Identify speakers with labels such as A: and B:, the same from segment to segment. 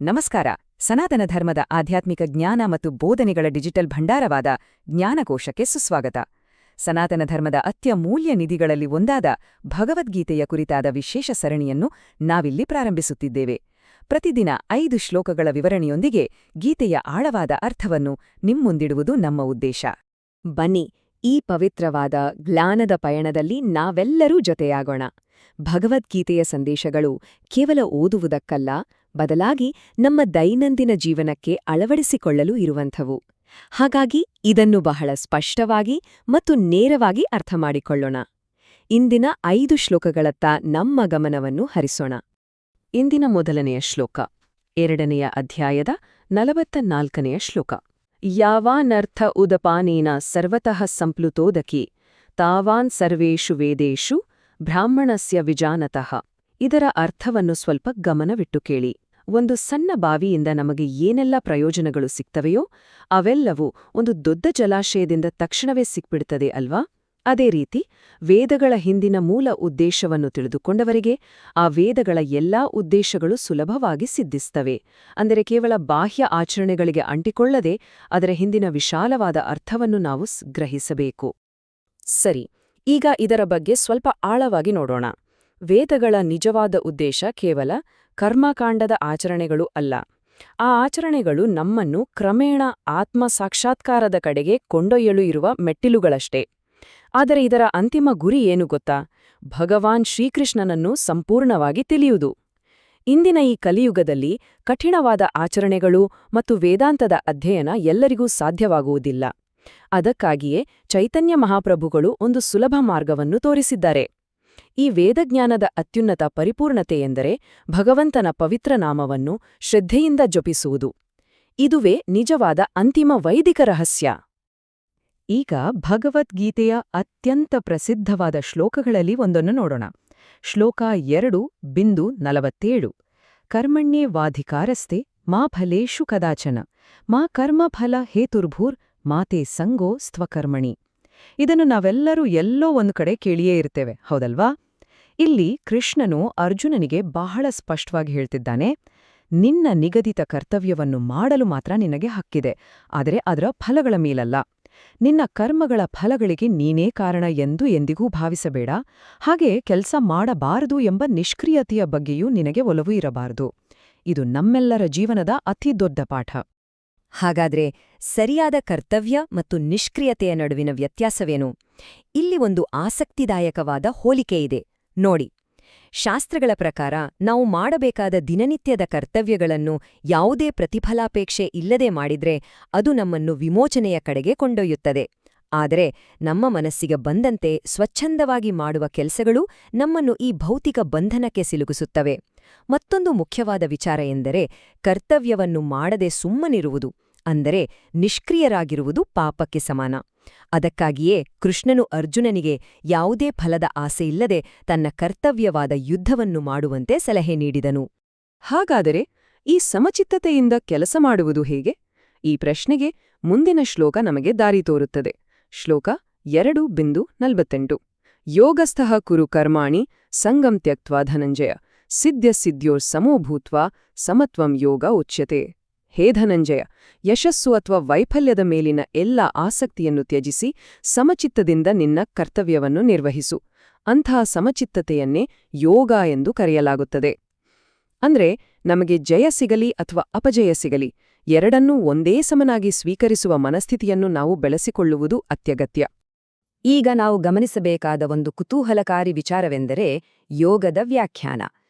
A: ನಮಸ್ಕಾರ. ಸನಾತನ ಧರ್ಮದ ಆಧ್ಯಾತ್ಮಿಕ ಜ್ಞಾನ ಮತ್ತು ಬೋಧನೆಗಳ ಡಿಜಿಟಲ್ ಭಂಡಾರವಾದ ಜ್ಞಾನಕೋಶಕ್ಕೆ ಸುಸ್ವಾಗತ. ಸನಾತನ ಧರ್ಮದ ಅತ್ಯಮೂಲ್ಯ ನಿಧಿಗಳಲ್ಲಿ ಒಂದಾದ ಭಗವದ್ಗೀತೆಯ ಕುರಿತಾದ ವಿಶೇಷ ಸರಣಿಯನ್ನು ನಾವಿಲ್ಲಿ ಪ್ರಾರಂಭಿಸುತ್ತಿದ್ದೇವೆ. ಪ್ರತಿದಿನ 5 ಶ್ಲೋಕಗಳ ವಿವರಣೆಯೊಂದಿಗೆ ಗೀತೆಯ ಆಳವಾದ ಅರ್ಥವನ್ನು ನಿಮ್ಮುಂದಿಡುವುದು ನಮ್ಮ ಉದ್ದೇಶ. ಬನ್ನಿ, ಈ ಪವಿತ್ರವಾದ ಜ್ಞಾನದ ಪಯಣದಲ್ಲಿ ನಾವೆಲ್ಲರೂ ಜೊತೆಯಾಗೋಣ. ಭಗವದ್ಗೀತೆಯ ಸಂದೇಶಗಳು ಕೇವಲ ಓದುವುದಕ್ಕಲ್ಲ, ಬದಲಾಗಿ ನಮ್ಮ ದೈನಂದಿನ ಜೀವನಕ್ಕೆ ಅಳವಡಿಸಿಕೊಳ್ಳಲು ಇರುವಂಥವು. ಹಾಗಾಗಿ ಇದನ್ನು ಬಹಳ ಸ್ಪಷ್ಟವಾಗಿ ಮತ್ತು ನೇರವಾಗಿ ಅರ್ಥಮಾಡಿಕೊಳ್ಳೋಣ. ಇಂದಿನ 5 ಶ್ಲೋಕಗಳತ್ತ ನಮ್ಮ ಗಮನವನ್ನು ಹರಿಸೋಣ. ಇಂದಿನ ಮೊದಲನೆಯ ಶ್ಲೋಕ, 2ನೇ ಅಧ್ಯಾಯದ 44ನೇ ಶ್ಲೋಕ. ಯಾವಾನರ್ಥ ಉದಪಾನೇನ ಸರ್ವತಃ ಸಂಪ್ಲುತೋದಕಿ ತಾವಾನ್ ಸರ್ವೇಷು ವೇದೇಷು ಬ್ರಾಹ್ಮಣಸ್ಯ ವಿಜಾನತಃ. ಇದರ ಅರ್ಥವನ್ನು ಸ್ವಲ್ಪ ಗಮನವಿಟ್ಟು ಕೇಳಿ. ಒಂದು ಸಣ್ಣ ಬಾವಿಯಿಂದ ನಮಗೆ ಏನೆಲ್ಲ ಪ್ರಯೋಜನಗಳು ಸಿಗ್ತವೆಯೋ ಅವೆಲ್ಲವೂ ಒಂದು ದೊಡ್ಡ ಜಲಾಶಯದಿಂದ ತಕ್ಷಣವೇ ಸಿಕ್ಬಿಡ್ತದೆ ಅಲ್ವಾ? ಅದೇ ರೀತಿ ವೇದಗಳ ಹಿಂದಿನ ಮೂಲ ಉದ್ದೇಶವನ್ನು ತಿಳಿದುಕೊಂಡವರಿಗೆ ಆ ವೇದಗಳ ಎಲ್ಲಾ ಉದ್ದೇಶಗಳು ಸುಲಭವಾಗಿ ಸಿದ್ಧಿಸ್ತವೆ. ಅಂದರೆ ಕೇವಲ ಬಾಹ್ಯ ಆಚರಣೆಗಳಿಗೆ ಅಂಟಿಕೊಳ್ಳದೆ ಅದರ ಹಿಂದಿನ ವಿಶಾಲವಾದ ಅರ್ಥವನ್ನು ನಾವು ಗ್ರಹಿಸಬೇಕು. ಸರಿ, ಈಗ ಇದರ ಬಗ್ಗೆ ಸ್ವಲ್ಪ ಆಳವಾಗಿ ನೋಡೋಣ. ವೇದಗಳ ನಿಜವಾದ ಉದ್ದೇಶ ಕೇವಲ ಕರ್ಮಕಾಂಡದ ಆಚರಣೆಗಳು ಅಲ್ಲ. ಆ ಆಚರಣೆಗಳು ನಮ್ಮನ್ನು ಕ್ರಮೇಣ ಆತ್ಮ ಸಾಕ್ಷಾತ್ಕಾರದ ಕಡೆಗೆ ಕೊಂಡೊಯ್ಯಲು ಇರುವ ಮೆಟ್ಟಿಲುಗಳಷ್ಟೇ. ಆದರೆ ಇದರ ಅಂತಿಮ ಗುರಿ ಏನು ಗೊತ್ತಾ? ಭಗವಾನ್ ಶ್ರೀಕೃಷ್ಣನನ್ನು ಸಂಪೂರ್ಣವಾಗಿ ತಿಳಿಯುವುದು. ಇಂದಿನ ಈ ಕಲಿಯುಗದಲ್ಲಿ ಕಠಿಣವಾದ ಆಚರಣೆಗಳು ಮತ್ತು ವೇದಾಂತದ ಅಧ್ಯಯನ ಎಲ್ಲರಿಗೂ ಸಾಧ್ಯವಾಗುವುದಿಲ್ಲ. ಅದಕ್ಕಾಗಿಯೇ ಚೈತನ್ಯ ಮಹಾಪ್ರಭುಗಳು ಒಂದು ಸುಲಭ ಮಾರ್ಗವನ್ನು ತೋರಿಸಿದ್ದಾರೆ. ಈ ವೇದಜ್ಞಾನದ ಅತ್ಯುನ್ನತ ಪರಿಪೂರ್ಣತೆಯೆಂದರೆ ಭಗವಂತನ ಪವಿತ್ರ ನಾಮವನ್ನು ಶ್ರದ್ಧೆಯಿಂದ ಜಪಿಸುವುದು. ಇದುವೇ ನಿಜವಾದ ಅಂತಿಮ ವೈದಿಕ ರಹಸ್ಯ. ಈಗ ಭಗವದ್ಗೀತೆಯ ಅತ್ಯಂತ ಪ್ರಸಿದ್ಧವಾದ ಶ್ಲೋಕಗಳಲ್ಲಿ ಒಂದನ್ನು ನೋಡೋಣ. ಶ್ಲೋಕ 2:47. ಕರ್ಮಣ್ಯೇವಾಧಿಕಾರಸ್ತೆ ಮಾ ಫಲೇಷು ಕದಾಚನ ಮಾ ಕರ್ಮಫಲ ಹೇತುರ್ಭೂರ್ ಮಾತೆ ಸಂಗೋ ಸ್ವಕರ್ಮಣಿ. ಇದನ್ನು ನಾವೆಲ್ಲರೂ ಎಲ್ಲೋ ಒಂದು ಕಡೆ ಕೇಳಿಯೇ ಇರ್ತೇವೆ, ಹೌದಲ್ವಾ? ಇಲ್ಲಿ ಕೃಷ್ಣನು ಅರ್ಜುನನಿಗೆ ಬಹಳ ಸ್ಪಷ್ಟವಾಗಿ ಹೇಳ್ತಿದ್ದಾನೆ, ನಿನ್ನ ನಿಗದಿತ ಕರ್ತವ್ಯವನ್ನು ಮಾಡಲು ಮಾತ್ರ ನಿನಗೆ ಹಕ್ಕಿದೆ, ಆದರೆ ಅದರ ಫಲಗಳ ಮೇಲಲ್ಲ. ನಿನ್ನ ಕರ್ಮಗಳ ಫಲಗಳಿಗೆ ನೀನೇ ಕಾರಣ ಎಂದು ಎಂದಿಗೂ ಭಾವಿಸಬೇಡ. ಹಾಗೆ ಕೆಲಸ ಮಾಡಬಾರದು ಎಂಬ ನಿಷ್ಕ್ರಿಯತೆಯ ಬಗ್ಗೆಯೂ ನಿನಗೆ ಒಲವು ಇರಬಾರದು. ಇದು ನಮ್ಮೆಲ್ಲರ ಜೀವನದ ಅತಿ ದೊಡ್ಡ ಪಾಠ.
B: ಹಾಗಾದ್ರೆ ಸರಿಯಾದ ಕರ್ತವ್ಯ ಮತ್ತು ನಿಷ್ಕ್ರಿಯತೆಯ ನಡುವಿನ ವ್ಯತ್ಯಾಸವೇನು? ಇಲ್ಲಿ ಒಂದು ಆಸಕ್ತಿದಾಯಕವಾದ ಹೋಲಿಕೆಯಿದೆ ನೋಡಿ. ಶಾಸ್ತ್ರಗಳ ಪ್ರಕಾರ ನಾವು ಮಾಡಬೇಕಾದ ದಿನನಿತ್ಯದ ಕರ್ತವ್ಯಗಳನ್ನು ಯಾವುದೇ ಪ್ರತಿಫಲಾಪೇಕ್ಷೆ ಇಲ್ಲದೆ ಮಾಡಿದ್ರೆ ಅದು ನಮ್ಮನ್ನು ವಿಮೋಚನೆಯ ಕಡೆಗೆ ಕೊಂಡೊಯ್ಯುತ್ತದೆ. ಆದರೆ ನಮ್ಮ ಮನಸ್ಸಿಗೆ ಬಂದಂತೆ ಸ್ವಚ್ಛಂದವಾಗಿ ಮಾಡುವ ಕೆಲಸಗಳು ನಮ್ಮನ್ನು ಈ ಭೌತಿಕ ಬಂಧನಕ್ಕೆ ಸಿಲುಕಿಸುತ್ತವೆ. ಮತ್ತೊಂದು ಮುಖ್ಯವಾದ ವಿಚಾರ ಎಂದರೆ ಕರ್ತವ್ಯವನ್ನು ಮಾಡದೆ ಸುಮ್ಮನಿರುವುದು, ಅಂದರೆ ನಿಷ್ಕ್ರಿಯರಾಗಿರುವುದು ಪಾಪಕ್ಕೆ ಸಮಾನ. ಅದಕ್ಕಾಗಿಯೇ ಕೃಷ್ಣನು ಅರ್ಜುನನಿಗೆ ಯಾವುದೇ ಫಲದ ಆಸೆಯಿಲ್ಲದೆ ತನ್ನ ಕರ್ತವ್ಯವಾದ ಯುದ್ಧವನ್ನು ಮಾಡುವಂತೆ ಸಲಹೆ ನೀಡಿದನು.
A: ಹಾಗಾದರೆ ಈ ಸಮಚಿತ್ತತೆಯಿಂದ ಕೆಲಸ ಮಾಡುವುದು ಹೇಗೆ? ಈ ಪ್ರಶ್ನೆಗೆ ಮುಂದಿನ ಶ್ಲೋಕ ನಮಗೆ ದಾರಿ ತೋರುತ್ತದೆ. ಶ್ಲೋಕ 2:48. ಯೋಗಸ್ಥಃ ಕುರು ಕರ್ಮಾಣಿ ಸಂಗಂ ತ್ಯಕ್ತ್ವಾ ಧನಂಜಯ ಸಿದ್ಧ್ಯ ಸಮೋಭೂತ್ವಾ ಸಮತ್ವಂ ಯೋಗ ಉಚ್ಯತೆ. ಹೇ ಧನಂಜಯ, ಯಶಸ್ಸು ಅಥವಾ ವೈಫಲ್ಯದ ಮೇಲಿನ ಎಲ್ಲ ಆಸಕ್ತಿಯನ್ನು ತ್ಯಜಿಸಿ ಸಮಚಿತ್ತದಿಂದ ನಿನ್ನ ಕರ್ತವ್ಯವನ್ನು ನಿರ್ವಹಿಸು. ಅಂತಹ ಸಮಚಿತ್ತತೆಯನ್ನೇ ಯೋಗ ಎಂದು ಕರೆಯಲಾಗುತ್ತದೆ. ಅಂದ್ರೆ ನಮಗೆ ಜಯ ಸಿಗಲಿ ಅಥವಾ ಅಪಜಯ ಸಿಗಲಿ, ಎರಡನ್ನೂ ಒಂದೇ ಸಮನಾಗಿ ಸ್ವೀಕರಿಸುವ ಮನಸ್ಥಿತಿಯನ್ನು ನಾವು ಬೆಳೆಸಿಕೊಳ್ಳುವುದು ಅತ್ಯಗತ್ಯ.
B: ಈಗ ನಾವು ಗಮನಿಸಬೇಕಾದ ಒಂದು ಕುತೂಹಲಕಾರಿ ವಿಚಾರವೆಂದರೆ ಯೋಗದ ವ್ಯಾಖ್ಯಾನ.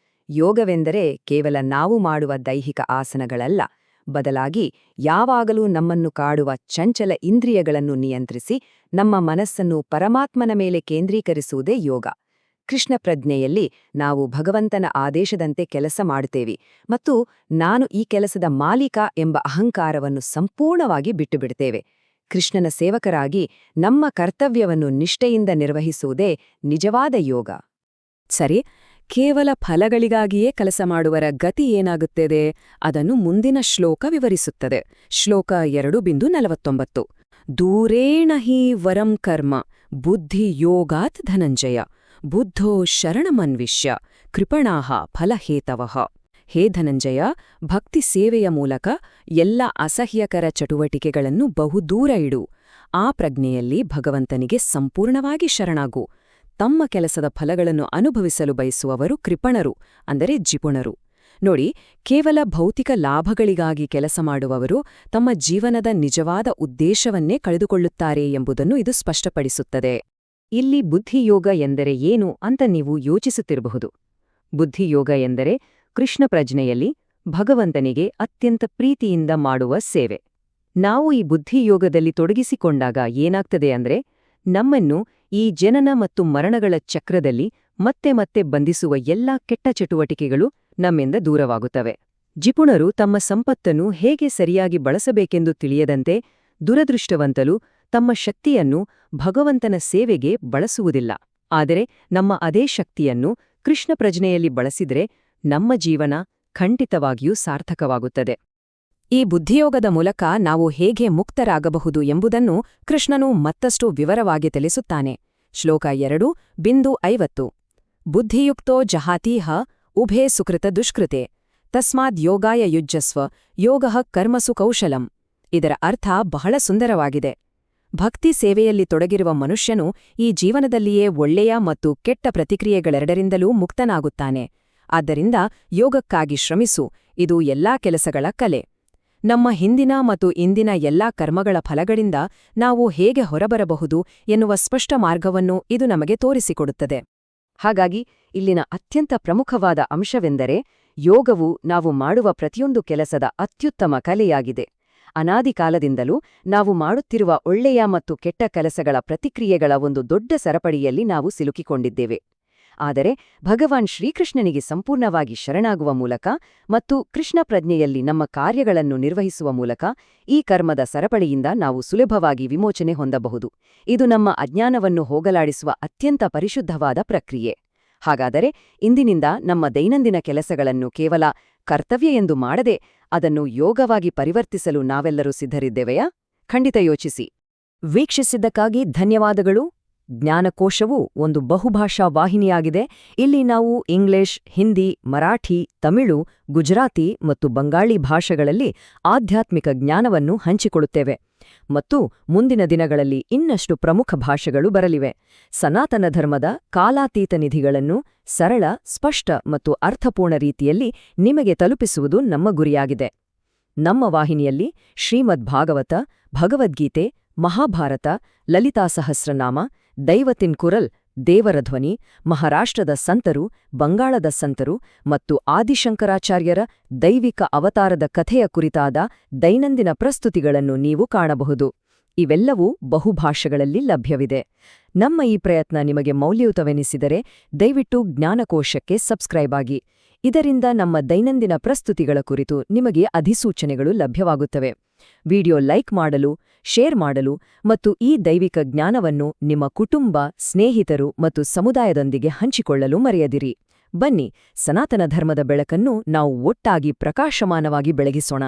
B: ಯೋಗವೆಂದರೆ ಕೇವಲ ನಾವು ಮಾಡುವ ದೈಹಿಕ ಆಸನಗಳಲ್ಲ, ಬದಲಾಗಿ ಯಾವಾಗಲೂ ನಮ್ಮನ್ನು ಕಾಡುವ ಚಂಚಲ ಇಂದ್ರಿಯಗಳನ್ನು ನಿಯಂತ್ರಿಸಿ ನಮ್ಮ ಮನಸ್ಸನ್ನು ಪರಮಾತ್ಮನ ಮೇಲೆ ಕೇಂದ್ರೀಕರಿಸುವುದೇ ಯೋಗ. ಕೃಷ್ಣ ಪ್ರಜ್ಞೆಯಲ್ಲಿ ನಾವು ಭಗವಂತನ ಆದೇಶದಂತೆ ಕೆಲಸ ಮಾಡುತ್ತೇವೆ ಮತ್ತು ನಾನು ಈ ಕೆಲಸದ ಮಾಲೀಕ ಎಂಬ ಅಹಂಕಾರವನ್ನು ಸಂಪೂರ್ಣವಾಗಿ ಬಿಟ್ಟುಬಿಡುತ್ತೇವೆ. ಕೃಷ್ಣನ ಸೇವಕರಾಗಿ ನಮ್ಮ ಕರ್ತವ್ಯವನ್ನು ನಿಷ್ಠೆಯಿಂದ ನಿರ್ವಹಿಸುವುದೇ ನಿಜವಾದ ಯೋಗ.
A: ಸರಿ, ಕೇವಲ ಫಲಗಳಿಗಾಗಿಯೇ ಕೆಲಸ ಮಾಡುವರ ಗತಿ ಏನಾಗುತ್ತದೆ? ಅದನ್ನು ಮುಂದಿನ ಶ್ಲೋಕ ವಿವರಿಸುತ್ತದೆ. ಶ್ಲೋಕ 2:49. ದೂರೇಣ ಹಿ ವರಂ ಕರ್ಮ ಬುದ್ಧಿಯೋಗಾತ್ ಧನಂಜಯ ಬುದ್ಧೋ ಶರಣಮನ್ವಿಷ್ಯ ಕೃಪಣಾಃ ಫಲಹೇತವಃ.
B: ಹೇ ಧನಂಜಯ, ಭಕ್ತಿ ಸೇವೆಯ ಮೂಲಕ ಎಲ್ಲ ಅಸಹ್ಯಕರ ಚಟುವಟಿಕೆಗಳನ್ನು ಬಹುದೂರ ಇಡು. ಆ ಪ್ರಜ್ಞೆಯಲ್ಲಿ ಭಗವಂತನಿಗೆ ಸಂಪೂರ್ಣವಾಗಿ ಶರಣಾಗು. ತಮ್ಮ ಕೆಲಸದ ಫಲಗಳನ್ನು ಅನುಭವಿಸಲು ಬಯಸುವವರು ಕೃಪಣರು, ಅಂದರೆ ಜಿಪುಣರು. ನೋಡಿ, ಕೇವಲ ಭೌತಿಕ ಲಾಭಗಳಿಗಾಗಿ ಕೆಲಸ ಮಾಡುವವರು ತಮ್ಮ ಜೀವನದ ನಿಜವಾದ ಉದ್ದೇಶವನ್ನೇ ಕಳೆದುಕೊಳ್ಳುತ್ತಾರೆ ಎಂಬುದನ್ನು ಇದು ಸ್ಪಷ್ಟಪಡಿಸುತ್ತದೆ.
A: ಇಲ್ಲಿ ಬುದ್ಧಿಯೋಗ ಎಂದರೆ ಏನು ಅಂತ ನೀವು ಯೋಚಿಸುತ್ತಿರಬಹುದು. ಬುದ್ಧಿಯೋಗ ಎಂದರೆ ಕೃಷ್ಣ ಪ್ರಜ್ಞೆಯಲ್ಲಿ ಭಗವಂತನಿಗೆ ಅತ್ಯಂತ ಪ್ರೀತಿಯಿಂದ ಮಾಡುವ ಸೇವೆ. ನಾವು ಈ ಬುದ್ಧಿಯೋಗದಲ್ಲಿ ತೊಡಗಿಸಿಕೊಂಡಾಗ ಏನಾಗ್ತದೆ ಅಂದ್ರೆ, ನಮ್ಮನ್ನು ಈ ಜನನ ಮತ್ತು ಮರಣಗಳ ಚಕ್ರದಲ್ಲಿ ಮತ್ತೆ ಮತ್ತೆ ಬಂಧಿಸುವ ಎಲ್ಲಾ ಕೆಟ್ಟ ಚಟುವಟಿಕೆಗಳು ನಮ್ಮಿಂದ ದೂರವಾಗುತ್ತವೆ. ಜಿಪುಣರು ತಮ್ಮ ಸಂಪತ್ತನ್ನು ಹೇಗೆ ಸರಿಯಾಗಿ ಬಳಸಬೇಕೆಂದು ತಿಳಿಯದಂತೆ, ದುರದೃಷ್ಟವಂತರು ತಮ್ಮ ಶಕ್ತಿಯನ್ನು ಭಗವಂತನ ಸೇವೆಗೆ ಬಳಸುವುದಿಲ್ಲ. ಆದರೆ ನಮ್ಮ ಅದೇ ಶಕ್ತಿಯನ್ನು ಕೃಷ್ಣ ಪ್ರಜ್ಞೆಯಲ್ಲಿ ಬಳಸಿದ್ರೆ ನಮ್ಮ ಜೀವನ ಖಂಡಿತವಾಗಿಯೂ ಸಾರ್ಥಕವಾಗುತ್ತದೆ.
B: ಈ ಬುದ್ಧಿಯೋಗದ ಮೂಲಕ ನಾವು ಹೇಗೆ ಮುಕ್ತರಾಗಬಹುದು ಎಂಬುದನ್ನು ಕೃಷ್ಣನು ಮತ್ತಷ್ಟು ವಿವರವಾಗಿ ತಿಳಿಸುತ್ತಾನೆ. ಶ್ಲೋಕ 2:50 ಬುದ್ಧಿಯುಕ್ತೋ ಜಹಾತೀಹ ಉಭೇ ಸುಕೃತ ದುಷ್ಕೃತೆ ತಸ್ಮಾದ್ ಯೋಗಾಯ ಯುಜ್ಯಸ್ವ ಯೋಗಃ ಕರ್ಮಸು ಕೌಶಲಂ. ಇದರ ಅರ್ಥ ಬಹಳ ಸುಂದರವಾಗಿದೆ. ಭಕ್ತಿ ಸೇವೆಯಲ್ಲಿ ತೊಡಗಿರುವ ಮನುಷ್ಯನು ಈ ಜೀವನದಲ್ಲಿಯೇ ಒಳ್ಳೆಯ ಮತ್ತು ಕೆಟ್ಟ ಪ್ರತಿಕ್ರಿಯೆಗಳೆರಡರಿಂದಲೂ ಮುಕ್ತನಾಗುತ್ತಾನೆ. ಆದ್ದರಿಂದ ಯೋಗಕ್ಕಾಗಿ ಶ್ರಮಿಸು, ಇದು ಎಲ್ಲಾ ಕೆಲಸಗಳ ಕಲೆ. ನಮ್ಮ ಹಿಂದಿನ ಮತ್ತು ಇಂದಿನ ಎಲ್ಲಾ ಕರ್ಮಗಳ ಫಲಗಳಿಂದ ನಾವು ಹೇಗೆ ಹೊರಬರಬಹುದು ಎನ್ನುವ ಸ್ಪಷ್ಟ ಮಾರ್ಗವನ್ನು ಇದು ನಮಗೆ ತೋರಿಸಿಕೊಡುತ್ತದೆ.
A: ಹಾಗಾಗಿ ಇಲ್ಲಿನ ಅತ್ಯಂತ ಪ್ರಮುಖವಾದ ಅಂಶವೆಂದರೆ, ಯೋಗವು ನಾವು ಮಾಡುವ ಪ್ರತಿಯೊಂದು ಕೆಲಸದ ಅತ್ಯುತ್ತಮ ಕಲೆಯಾಗಿದೆ. ಅನಾದಿ ಕಾಲದಿಂದಲೂ ನಾವು ಮಾಡುತ್ತಿರುವ ಒಳ್ಳೆಯ ಮತ್ತು ಕೆಟ್ಟ ಕೆಲಸಗಳ ಪ್ರತಿಕ್ರಿಯೆಗಳ ಒಂದು ದೊಡ್ಡ ಸರಪಳಿಯಲ್ಲಿ ನಾವು ಸಿಲುಕಿಕೊಂಡಿದ್ದೇವೆ. ಆದರೆ ಭಗವಾನ್ ಶ್ರೀಕೃಷ್ಣನಿಗೆ ಸಂಪೂರ್ಣವಾಗಿ ಶರಣಾಗುವ ಮೂಲಕ ಮತ್ತು ಕೃಷ್ಣ ಪ್ರಜ್ಞೆಯಲ್ಲಿ ನಮ್ಮ ಕಾರ್ಯಗಳನ್ನು ನಿರ್ವಹಿಸುವ ಮೂಲಕ ಈ ಕರ್ಮದ ಸರಪಳಿಯಿಂದ ನಾವು ಸುಲಭವಾಗಿ ವಿಮೋಚನೆ ಹೊಂದಬಹುದು. ಇದು ನಮ್ಮ ಅಜ್ಞಾನವನ್ನು ಹೋಗಲಾಡಿಸುವ ಅತ್ಯಂತ ಪರಿಶುದ್ಧವಾದ ಪ್ರಕ್ರಿಯೆ. ಹಾಗಾದರೆ ಇಂದಿನಿಂದ ನಮ್ಮ ದೈನಂದಿನ ಕೆಲಸಗಳನ್ನು ಕೇವಲ ಕರ್ತವ್ಯ ಎಂದು ಮಾಡದೆ ಅದನ್ನು ಯೋಗವಾಗಿ ಪರಿವರ್ತಿಸಲು ನಾವೆಲ್ಲರೂ ಸಿದ್ಧರಿದ್ದೇವೆಯಾ? ಖಂಡಿತ ಯೋಚಿಸಿ.
B: ವೀಕ್ಷಿಸಿದ್ದಕ್ಕಾಗಿ ಧನ್ಯವಾದಗಳು. ಜ್ಞಾನಕೋಶವು ಒಂದು ಬಹುಭಾಷಾ ವಾಹಿನಿಯಾಗಿದೆ. ಇಲ್ಲಿ ನಾವು ಇಂಗ್ಲಿಷ್, ಹಿಂದಿ, ಮರಾಠಿ, ತಮಿಳು, ಗುಜರಾತಿ ಮತ್ತು ಬಂಗಾಳಿ ಭಾಷೆಗಳಲ್ಲಿ ಆಧ್ಯಾತ್ಮಿಕ ಜ್ಞಾನವನ್ನು ಹಂಚಿಕೊಳ್ಳುತ್ತೇವೆ. ಮತ್ತು ಮುಂದಿನ ದಿನಗಳಲ್ಲಿ ಇನ್ನಷ್ಟು ಪ್ರಮುಖ ಭಾಷೆಗಳು ಬರಲಿವೆ. ಸನಾತನ ಧರ್ಮದ ಕಾಲಾತೀತ ನಿಧಿಗಳನ್ನು ಸರಳ, ಸ್ಪಷ್ಟ ಮತ್ತು ಅರ್ಥಪೂರ್ಣ ರೀತಿಯಲ್ಲಿ ನಿಮಗೆ ತಲುಪಿಸುವುದು ನಮ್ಮ ಗುರಿಯಾಗಿದೆ. ನಮ್ಮ ವಾಹಿನಿಯಲ್ಲಿ ಶ್ರೀಮದ್ ಭಾಗವತ, ಭಗವದ್ಗೀತೆ, ಮಹಾಭಾರತ, ಲಲಿತಾ ಸಹಸ್ರನಾಮ, ದೈವತಿನ್ ಕುರಲ್, ದೇವರ ಧ್ವನಿ, ಮಹಾರಾಷ್ಟ್ರದ ಸಂತರು, ಬಂಗಾಳದ ಸಂತರು ಮತ್ತು ಆದಿಶಂಕರಾಚಾರ್ಯರ ದೈವಿಕ ಅವತಾರದ ಕಥೆಯ ಕುರಿತಾದ ದೈನಂದಿನ ಪ್ರಸ್ತುತಿಗಳನ್ನು ನೀವು ಕಾಣಬಹುದು. ಇವೆಲ್ಲವೂ ಬಹುಭಾಷೆಗಳಲ್ಲಿ ಲಭ್ಯವಿದೆ. ನಮ್ಮ ಈ ಪ್ರಯತ್ನ ನಿಮಗೆ ಮೌಲ್ಯಯುತವೆನಿಸಿದರೆ ದಯವಿಟ್ಟು ಜ್ಞಾನಕೋಶಕ್ಕೆ ಸಬ್ಸ್ಕ್ರೈಬ್ ಆಗಿ. ಇದರಿಂದ ನಮ್ಮ ದೈನಂದಿನ ಪ್ರಸ್ತುತಿಗಳ ಕುರಿತು ನಿಮಗೆ ಅಧಿಸೂಚನೆಗಳು ಲಭ್ಯವಾಗುತ್ತವೆ. ವಿಡಿಯೋ ಲೈಕ್ ಮಾಡಲು, ಶೇರ್ ಮಾಡಲು ಮತ್ತು ಈ ದೈವಿಕ ಜ್ಞಾನವನ್ನು ನಿಮ್ಮ ಕುಟುಂಬ, ಸ್ನೇಹಿತರು ಮತ್ತು ಸಮುದಾಯದೊಂದಿಗೆ ಹಂಚಿಕೊಳ್ಳಲು ಮರೆಯದಿರಿ. ಬನ್ನಿ, ಸನಾತನ ಧರ್ಮದ ಬೆಳಕನ್ನು ನಾವು ಒಟ್ಟಾಗಿ ಪ್ರಕಾಶಮಾನವಾಗಿ ಬೆಳಗಿಸೋಣ.